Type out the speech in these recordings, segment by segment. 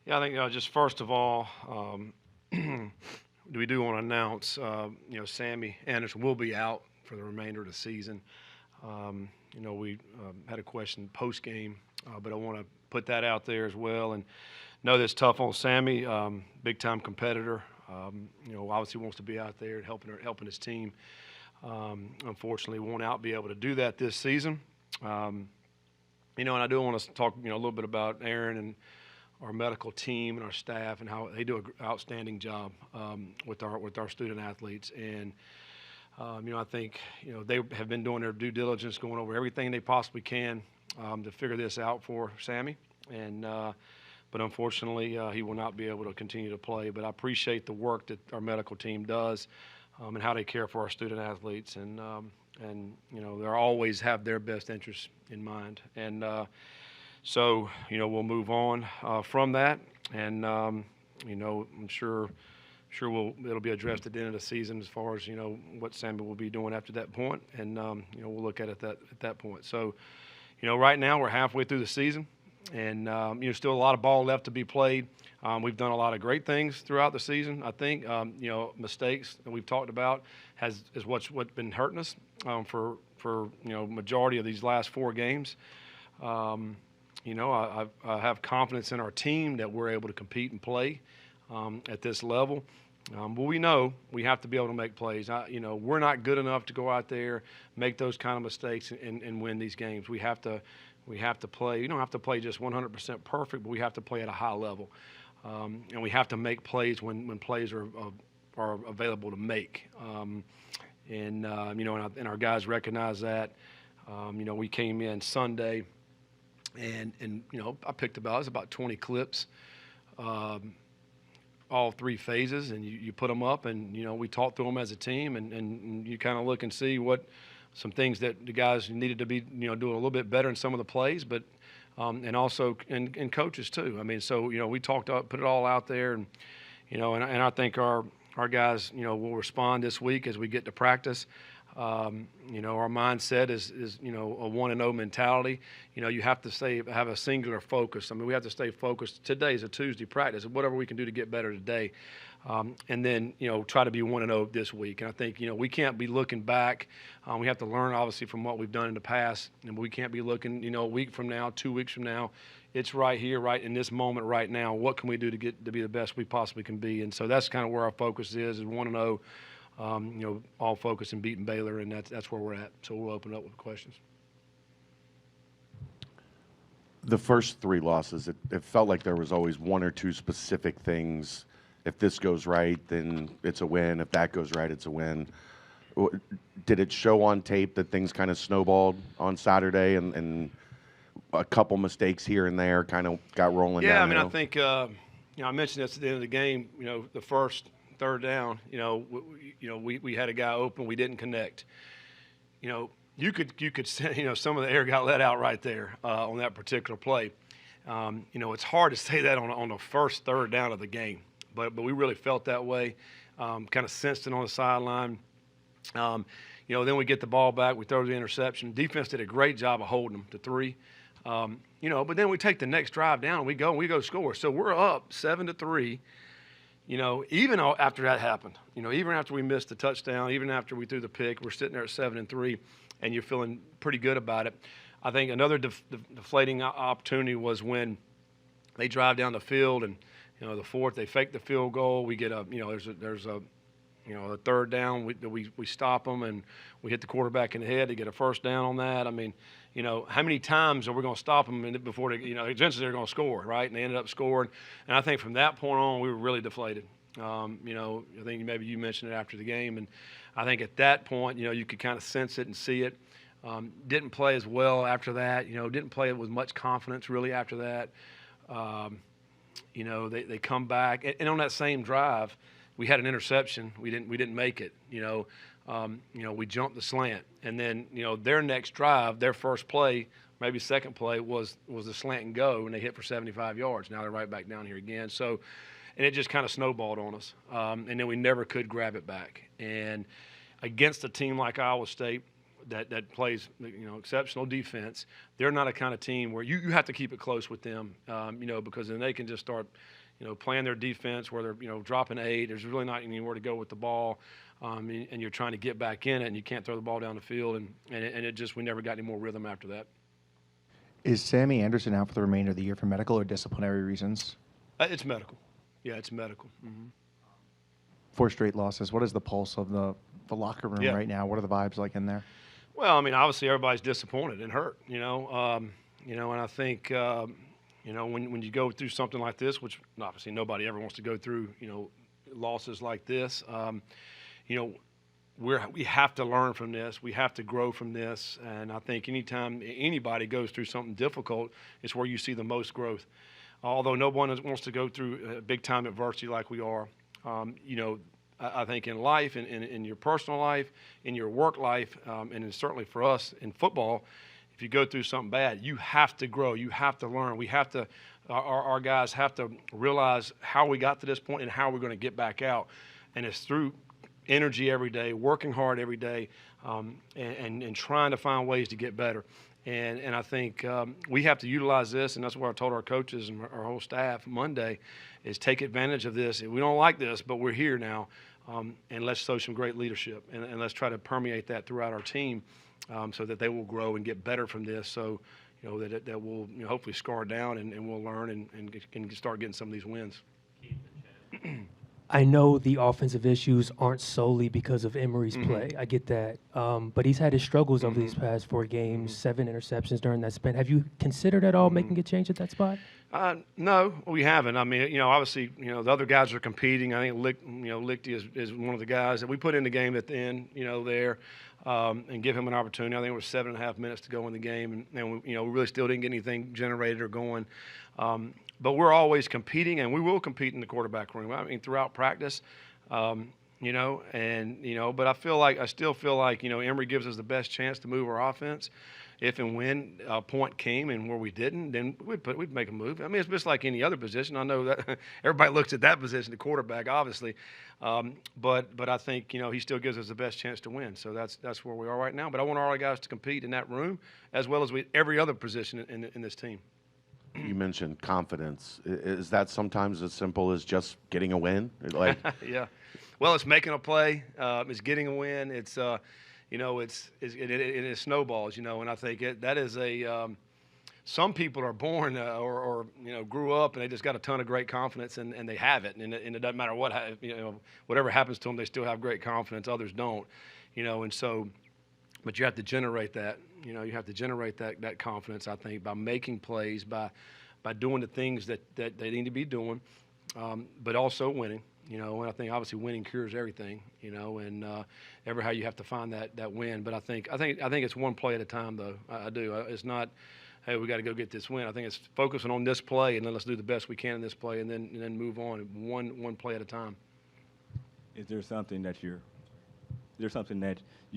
Yeah, I think just first of all, we do want to announce, Sammy Anderson will be out for the remainder of the season. We had a question post game, but I want to put that out there as well. And know that's tough on Sammy, big time competitor. Obviously wants to be out there and helping his team. Unfortunately, won't out be able to do that this season. And I do want to talk, a little bit about Aaron and our medical team and our staff and how they do an outstanding job with our student athletes. And I think they have been doing their due diligence, going over everything they possibly can to figure this out for Sammy. And but unfortunately, he will not be able to continue to play. But I appreciate the work that our medical team does and how they care for our student athletes. And they always have their best interests in mind. And so we'll move on from that. And I'm sure it'll be addressed at the end of the season as far as what Sammy will be doing after that point. And we'll look at that point. So right now we're halfway through the season. And still a lot of ball left to be played. We've done a lot of great things throughout the season. I think mistakes that we've talked about is what's been hurting us for majority of these last 4 games. I have confidence in our team that we're able to compete and play at this level. But we know we have to be able to make plays. We're not good enough to go out there, make those kind of mistakes, and win these games. We have to play. You don't have to play just 100% perfect, but we have to play at a high level. And we have to make plays when plays are available to make. And our guys recognize that. We came in Sunday, and I picked about 20 clips, all 3 phases, and you put them up, and we talked through them as a team, and you kind of look and see what some things that the guys needed to be doing a little bit better in some of the plays, but and also and coaches too. I mean, so we talked up, put it all out there, and and I think our guys will respond this week as we get to practice. Our mindset is a 1-0 mentality. You have to have a singular focus. I mean, we have to stay focused. Today is a Tuesday practice. Whatever we can do to get better today, and then try to be 1-0 this week. And I think we can't be looking back. We have to learn obviously from what we've done in the past, and we can't be looking a week from now, 2 weeks from now. It's right here, right in this moment, right now. What can we do to be the best we possibly can be? And so that's kind of where our focus is 1-0. All focus in beating Baylor, and that's where we're at. So we'll open up with questions. The first 3 losses, it felt like there was always 1 or 2 specific things. If this goes right, then it's a win. If that goes right, it's a win. Did it show on tape that things kind of snowballed on Saturday and a couple mistakes here and there kind of got rolling down? Yeah, I mean, I think, I mentioned this at the end of the game, the first third down, we had a guy open, we didn't connect. You could say, some of the air got let out right there on that particular play. It's hard to say that on the first third down of the game, but we really felt that way, kind of sensed it on the sideline. Then we get the ball back, we throw the interception. Defense did a great job of holding them to 3. But then we take the next drive down and we go score. So we're up 7-3. Even after that happened, even after we missed the touchdown, even after we threw the pick, we're sitting there at 7-3, and you're feeling pretty good about it. I think another deflating opportunity was when they drive down the field, and the fourth, they fake the field goal. We get there's a third down. We stop them, and we hit the quarterback in the head to get a first down on that. I mean, how many times are we going to stop them before they, eventually they're going to score, right? And they ended up scoring. And I think from that point on, we were really deflated. I think maybe you mentioned it after the game, and I think at that point, you could kind of sense it and see it. Didn't play as well after that. Didn't play with much confidence really after that. They come back, and on that same drive, we had an interception. We didn't make it. We jumped the slant, and then their next drive, their first play, maybe second play was the slant and go, and they hit for 75 yards. Now they're right back down here again. So, and it just kind of snowballed on us, and then we never could grab it back. And against a team like Iowa State, that plays exceptional defense. They're not a kind of team where you have to keep it close with them, because then they can just start playing their defense where they're dropping 8. There's really not anywhere to go with the ball, and you're trying to get back in it, and you can't throw the ball down the field, and it just we never got any more rhythm after that. Is Sammy Anderson out for the remainder of the year for medical or disciplinary reasons? It's medical. Yeah, it's medical. 4 straight losses. What is the pulse of the locker room right now? What are the vibes like in there? Well, I mean, obviously everybody's disappointed and hurt, and I think, when you go through something like this, which obviously nobody ever wants to go through, losses like this, we have to learn from this. We have to grow from this. And I think anytime anybody goes through something difficult, it's where you see the most growth. Although no one wants to go through big-time adversity like we are, I think in life, in your personal life, in your work life, and certainly for us in football, if you go through something bad, you have to grow. You have to learn. We have to our guys have to realize how we got to this point and how we're going to get back out. And it's through energy every day, working hard every day, and trying to find ways to get better. And I think we have to utilize this, and that's what I told our coaches and our whole staff Monday, is take advantage of this. We don't like this, but we're here now, and let's show some great leadership, and let's try to permeate that throughout our team so that they will grow and get better from this, so that will hopefully scar down, and we'll learn and start getting some of these wins. I know the offensive issues aren't solely because of Emery's play. I get that. But he's had his struggles over these past 4 games, 7 interceptions during that span. Have you considered at all making a change at that spot? No, we haven't. I mean, obviously, the other guys are competing. I think Lichty is one of the guys that we put in the game at the end, there, and give him an opportunity. I think it was 7.5 minutes to go in the game, and we really still didn't get anything generated or going. But we're always competing, and we will compete in the quarterback room. I mean, throughout practice, but I still feel like Emory gives us the best chance to move our offense. If and when a point came and where we didn't, then we'd make a move. I mean, it's just like any other position. I know that everybody looks at that position, the quarterback, obviously, but I think he still gives us the best chance to win. So that's where we are right now. But I want all our guys to compete in that room as well as every other position in this team. You mentioned confidence. Is that sometimes as simple as just getting a win? Like, yeah. Well, it's making a play. It's getting a win. It's it snowballs. And I think that is some people are born or grew up and they just got a ton of great confidence and they have it, and it doesn't matter whatever happens to them, they still have great confidence. Others don't, and so. But you have to generate that. You have to generate that confidence, I think, by making plays, by doing the things that they need to be doing, but also winning. And I think obviously winning cures everything. And how you have to find that win. But I think it's one play at a time, though. I do. It's not, hey, we got to go get this win. I think it's focusing on this play, and then let's do the best we can in this play, and then move on one play at a time. Is there something that you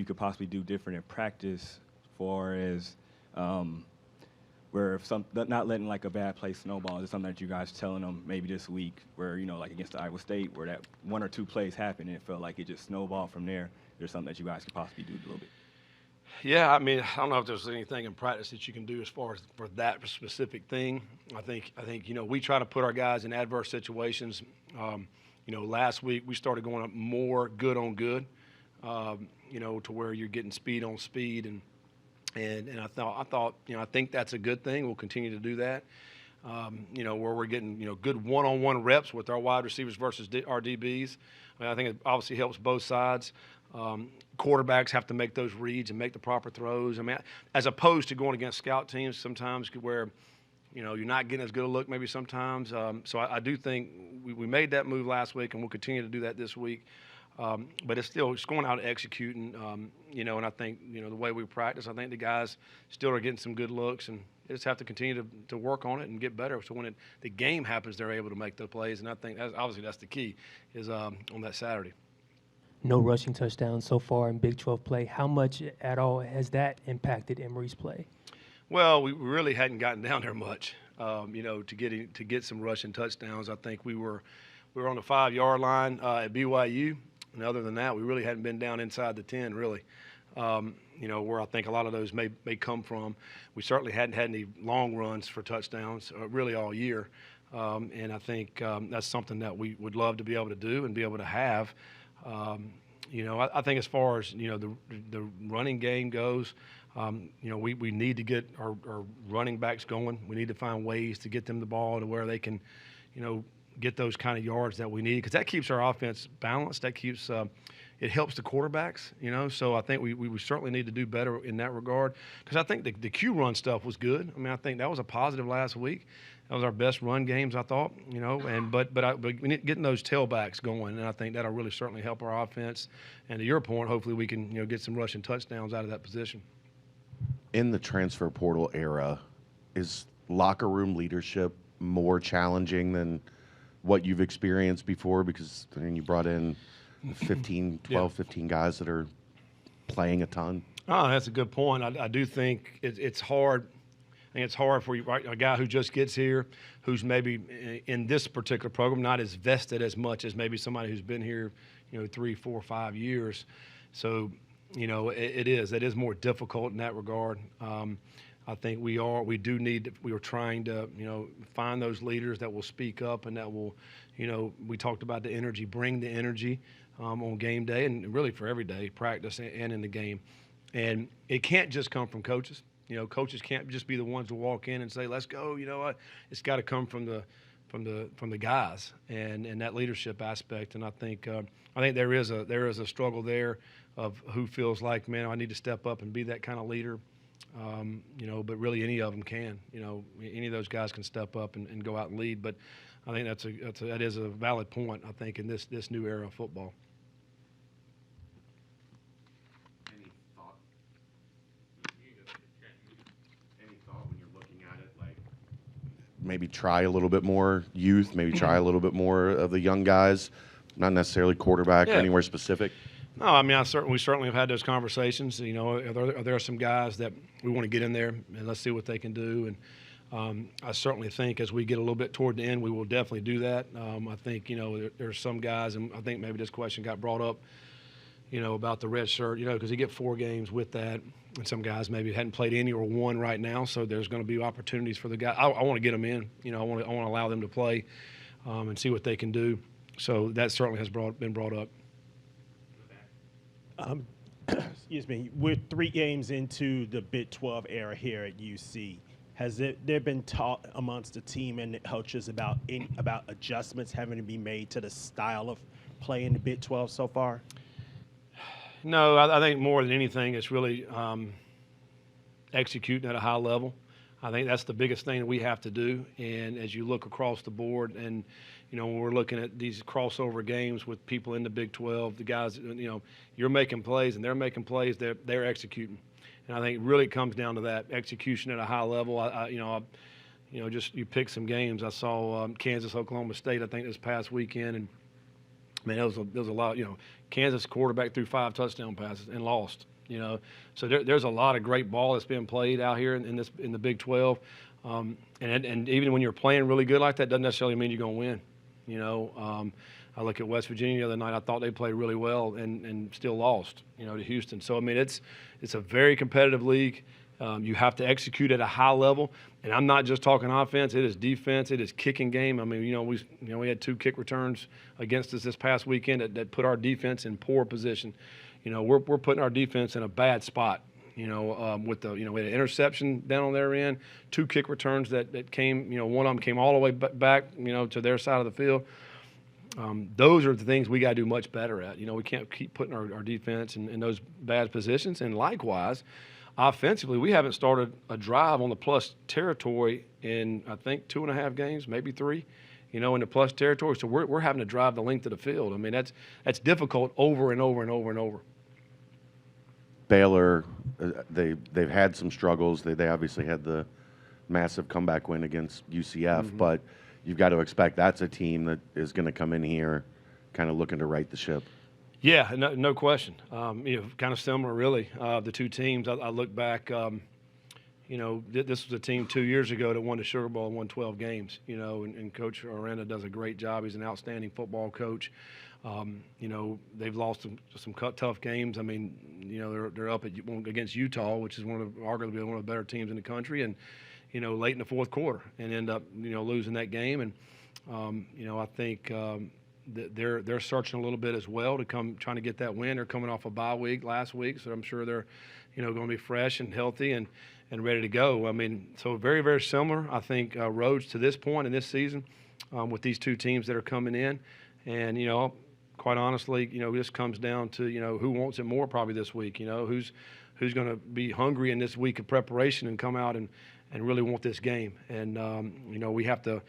could possibly do different in practice, for as where if not letting like a bad play snowball? Is something that you guys telling them maybe this week, where like against Iowa State, where that 1 or 2 plays happened and it felt like it just snowballed from there? There's something that you guys could possibly do a little bit. Yeah, I mean, I don't know if there's anything in practice that you can do as far as for that specific thing. I think we try to put our guys in adverse situations. Last week we started going up more good on good. To where you're getting speed on speed, and I think that's a good thing. We'll continue to do that. Where we're getting good one-on-one reps with our wide receivers versus our DBs. I think it obviously helps both sides. Quarterbacks have to make those reads and make the proper throws. I mean, as opposed to going against scout teams sometimes where you're not getting as good a look maybe sometimes. So I do think we made that move last week, and we'll continue to do that this week. But it's going out and executing, and I think, the way we practice, I think the guys still are getting some good looks, and they just have to continue to work on it and get better. So when the game happens, they're able to make the plays, and I think that's the key is on that Saturday. No rushing touchdowns so far in Big 12 play. How much at all has that impacted Emory's play? Well, we really hadn't gotten down there much, to get some rushing touchdowns. I think we were on the 5-yard line at BYU. And other than that, we really hadn't been down inside the 10, really. where I think a lot of those may come from. We certainly hadn't had any long runs for touchdowns really all year. And I think that's something that we would love to be able to do and be able to have. I think as far as, the running game goes, we need to get our running backs going. We need to find ways to get them the ball to where they can, get those kind of yards that we need, because that keeps our offense balanced. That keeps it helps the quarterbacks, So I think we certainly need to do better in that regard, because I think the Q run stuff was good. I mean, I think that was a positive last week. That was our best run games, I thought, but we need getting those tailbacks going, and I think that'll really certainly help our offense. And to your point, hopefully we can, get some rushing touchdowns out of that position. In the transfer portal era, is locker room leadership more challenging than what you've experienced before? Because you brought in 15 guys that are playing a ton. Oh, that's a good point. I do think it's hard. I think it's hard for you, a guy who just gets here, who's maybe in this particular program not as vested as much as maybe somebody who's been here, 3, 4, 5 years. So, it is more difficult in that regard. I think we are trying to, find those leaders that will speak up and that will, we talked about the energy, bring the energy on game day and really for every day, practice and in the game. And it can't just come from coaches. Coaches can't just be the ones to walk in and say, "Let's go." It's got to come from the guys and that leadership aspect. And I think there is a struggle there of who feels like, man, I need to step up and be that kind of leader. But really any of them can. Any of those guys can step up and go out and lead. But I think that is a valid point, I think, in this new era of football. Any thought when you're looking at it, like maybe try a little bit more youth, maybe try a little bit more of the young guys, not necessarily quarterback or anywhere specific? No, I mean, we certainly have had those conversations. Are there some guys that we want to get in there and let's see what they can do? And I certainly think as we get a little bit toward the end, we will definitely do that. I think, there's some guys, and I think maybe this question got brought up, about the red shirt, because you get 4 games with that. And some guys maybe hadn't played any or one right now, so there's going to be opportunities for the guy. I want to get them in. I want to allow them to play and see what they can do. So that certainly has been brought up. Excuse me. We're 3 games into the Big 12 era here at UC. Has there been talk amongst the team and the coaches about adjustments having to be made to the style of play in the Big 12 so far? No, I think more than anything, it's really executing at a high level. I think that's the biggest thing that we have to do. And as you look across the board and, when we're looking at these crossover games with people in the Big 12, the guys, you're making plays and they're making plays, they're executing. And I think it really comes down to that execution at a high level. Just you pick some games. I saw Kansas, Oklahoma State, I think this past weekend, and man, there was a lot. Kansas quarterback threw 5 touchdown passes and lost. So there's a lot of great ball that's being played out here in the Big 12, and even when you're playing really good like that, doesn't necessarily mean you're going to win. I look at West Virginia the other night. I thought they played really well and still lost. To Houston. So I mean, it's a very competitive league. You have to execute at a high level, and I'm not just talking offense. It is defense. It is kicking game. I mean, we had 2 kick returns against us this past weekend that put our defense in poor position. We're putting our defense in a bad spot. We had an interception down on their end, 2 kick returns that came. One of them came all the way back, to their side of the field. Those are the things we got to do much better at. We can't keep putting our defense in those bad positions. And likewise, offensively, we haven't started a drive on the plus territory in, I think, 2.5 games, maybe 3, in the plus territory. So we're having to drive the length of the field. I mean, that's difficult over and over and over and over. Baylor, they've had some struggles. They obviously had the massive comeback win against UCF, but you've got to expect that's a team that is going to come in here kind of looking to right the ship. Yeah, no question. Kind of similar, really. The 2 teams, I look back, this was a team 2 years ago that won the Sugar Bowl and won 12 games, and Coach Aranda does a great job. He's an outstanding football coach. You know, they've lost some tough games. I mean, you know, they're up against Utah, which is arguably one of the better teams in the country, and you know, late in the fourth quarter, and end up losing that game. And you know, I think they're searching a little bit as well to trying to get that win. They're coming off a bye week last week, so I'm sure they're going to be fresh and healthy and ready to go. I mean, so very, very similar, I think, roads to this point in this season with these two teams that are coming in. And, you know, quite honestly, this comes down to, who wants it more probably this week, who's going to be hungry in this week of preparation and come out and really want this game. And, we have to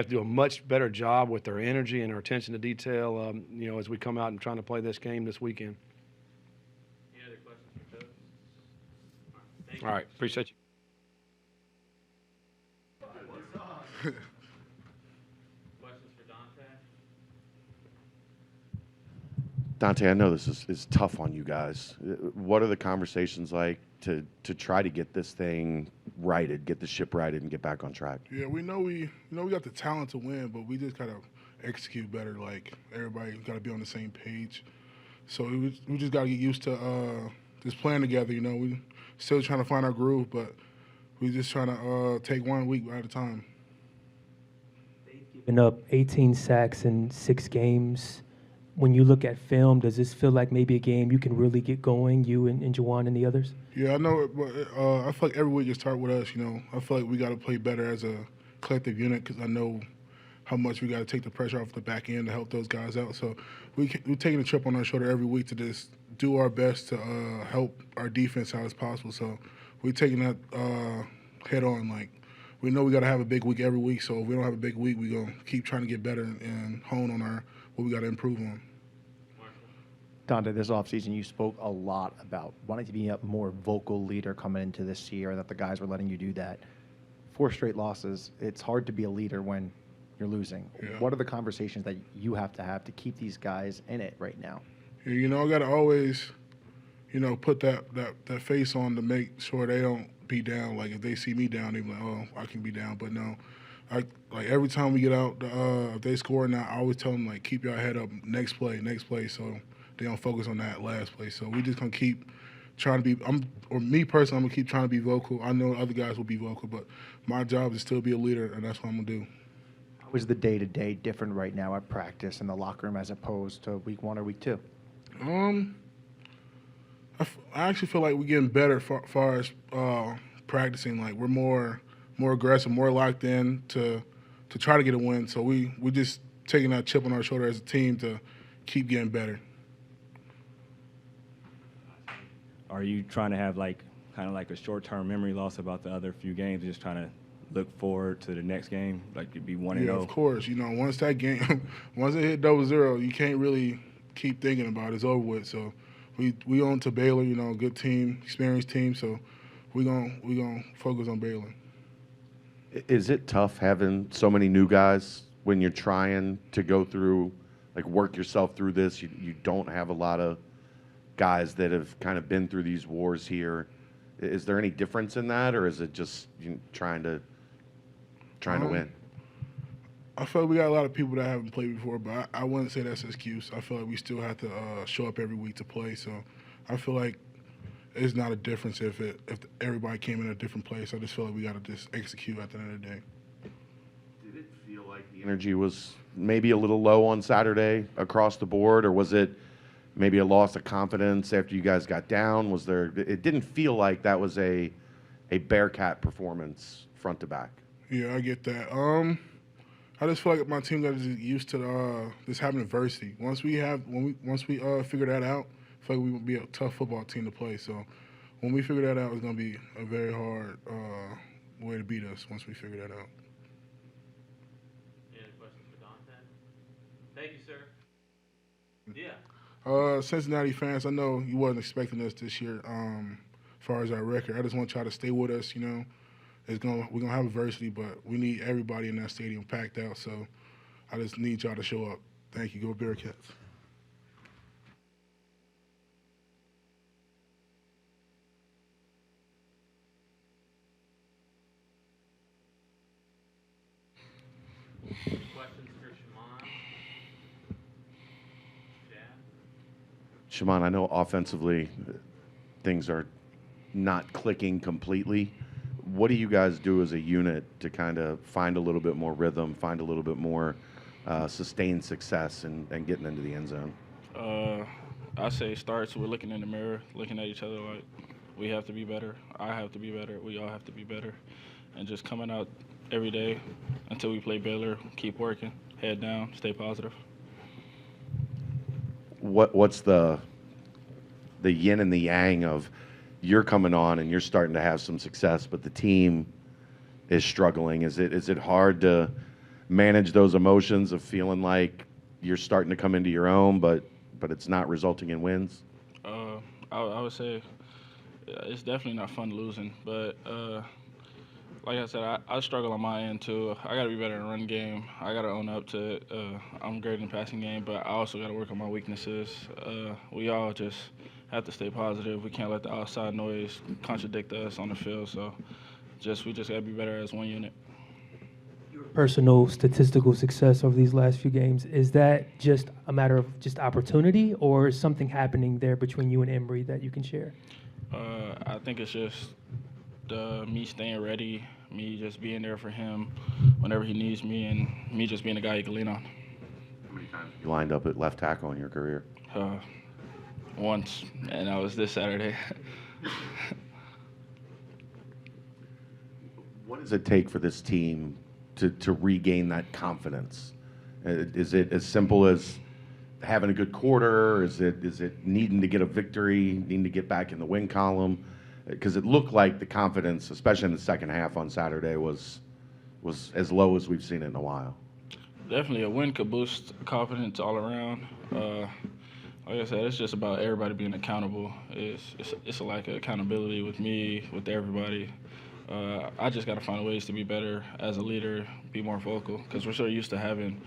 do a much better job with our energy and our attention to detail, as we come out and trying to play this game this weekend. Any other questions for Coach? Thank All right. Appreciate you. Questions for Dante? Dante, I know this is tough on you guys. What are the conversations like to try to get this thing righted, get the ship righted, and get back on track? Yeah, we know we got the talent to win, but we just gotta execute better. Like everybody got to be on the same page. So we just got to get used to just playing together. We still trying to find our groove, but we just trying to take 1 week at a time. Given up 18 sacks in 6 games. When you look at film, does this feel like maybe a game you can really get going, you and Juwan and the others? Yeah, I know, but I feel like every week you start with us. I feel like we got to play better as a collective unit because I know how much we got to take the pressure off the back end to help those guys out. So we're taking a chip on our shoulder every week to just do our best to help our defense out as possible. So we're taking that head on. Like, we know we got to have a big week every week. So if we don't have a big week, we're going to keep trying to get better and hone on what we got to improve on. Dante, this offseason you spoke a lot about wanting to be a more vocal leader coming into this year, and that the guys were letting you do that. 4 straight losses, it's hard to be a leader when you're losing. Yeah. What are the conversations that you have to keep these guys in it right now? Yeah, I got to always, put that face on to make sure they don't be down. Like, if they see me down, they be like, oh, I can be down. But no, like every time we get out, if they score now, I always tell them, like, keep your head up, next play. So they don't focus on that last play. So we just going to keep trying to be me personally, I'm going to keep trying to be vocal. I know other guys will be vocal, but my job is still be a leader, and that's what I'm going to do. How is the day-to-day different right now at practice in the locker room as opposed to week 1 or week 2? I actually feel like we're getting better far as practicing. Like, we're more aggressive, more locked in to try to get a win. So we just taking that chip on our shoulder as a team to keep getting better. Are you trying to have kind of like a short-term memory loss about the other few games, just trying to look forward to the next game, like to be 1-0? Yeah, of course. Once that game, once it hit 0-0, you can't really keep thinking about it. It's over with. So we on to Baylor, good team, experienced team. So we gonna focus on Baylor. Is it tough having so many new guys when you're trying to go through, work yourself through this? You don't have a lot of guys that have kind of been through these wars here. Is there any difference in that, or is it just trying to win? I feel like we got a lot of people that haven't played before, but I wouldn't say that's an excuse. I feel like we still have to show up every week to play. So I feel like it's not a difference if everybody came in a different place. I just feel like we got to just execute at the end of the day. Did it feel like the energy was maybe a little low on Saturday across the board, or was it maybe a loss of confidence after you guys got down? It didn't feel like that was a Bearcat performance front to back. Yeah, I get that. I just feel like my team got used to just having adversity. Once we figure that out, I feel like we would be a tough football team to play. So when we figure that out, it's going to be a very hard way to beat us once we figure that out. Any other questions for Dante? Thank you, sir. Yeah. Cincinnati fans, I know you wasn't expecting us this year as far as our record. I just want y'all to stay with us, We're gonna have adversity, but we need everybody in that stadium packed out. So I just need y'all to show up. Thank you. Go Bearcats. Any questions for Shaman? Shaman, I know offensively things are not clicking completely. What do you guys do as a unit to kind of find a little bit more rhythm, find a little bit more sustained success and getting into the end zone? I say it starts with looking in the mirror, looking at each other like we have to be better. I have to be better. We all have to be better. And just coming out every day until we play Baylor, keep working, head down, stay positive. What's the yin and the yang of you're coming on and you're starting to have some success, but the team is struggling? Is it hard to manage those emotions of feeling like you're starting to come into your own, but it's not resulting in wins? I would say it's definitely not fun losing, but like I said, I struggle on my end too. I got to be better in the run game. I got to own up to it. I'm great in the passing game, but I also got to work on my weaknesses. We all just have to stay positive. We can't let the outside noise contradict us on the field. So we just got to be better as one unit. Personal statistical success over these last few games, is that just a matter of just opportunity, or is something happening there between you and Emory that you can share? I think it's just me staying ready, me just being there for him whenever he needs me, and me just being a guy he can lean on. How many times you lined up at left tackle in your career? Once, and that was this Saturday. What does it take for this team to regain that confidence? Is it as simple as having a good quarter? Is it needing to get a victory, needing to get back in the win column? Because it looked like the confidence, especially in the second half on Saturday, was as low as we've seen it in a while. Definitely, a win could boost confidence all around. Like I said, it's just about everybody being accountable. It's a lack of accountability with me, with everybody. I just got to find ways to be better as a leader, be more vocal, because we're so used to having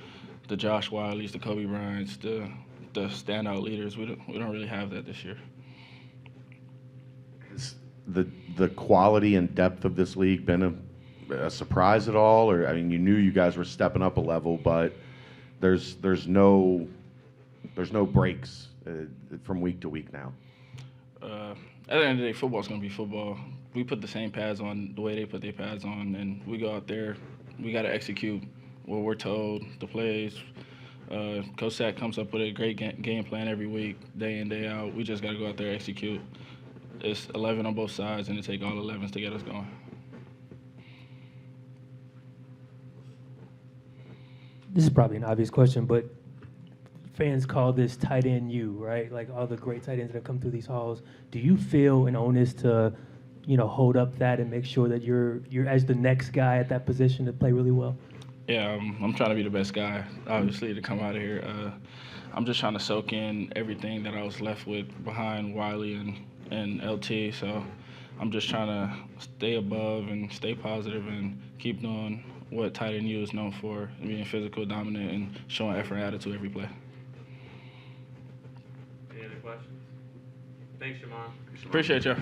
the Josh Wileys, the Kobe Bryants, the standout leaders. We don't really have that this year. Has the quality and depth of this league been a surprise at all? Or I mean, you knew you guys were stepping up a level, but there's no breaks from week to week now. At the end of the day, football's going to be football. We put the same pads on the way they put their pads on, and we go out there. We got to execute what we're told, the plays. Coach Sack comes up with a great game plan every week, day in, day out. We just got to go out there and execute. It's 11 on both sides, and it takes all 11s to get us going. This is probably an obvious question, but fans call this tight end U, right? Like all the great tight ends that have come through these halls. Do you feel an onus to, hold up that and make sure that you're as the next guy at that position to play really well? Yeah, I'm trying to be the best guy, obviously, to come out of here. I'm just trying to soak in everything that I was left with behind Wiley and LT. So I'm just trying to stay above and stay positive and keep doing what tight end U is known for, being physical, dominant, and showing effort and attitude every play. Any other questions? Thanks, Shaman. Appreciate you.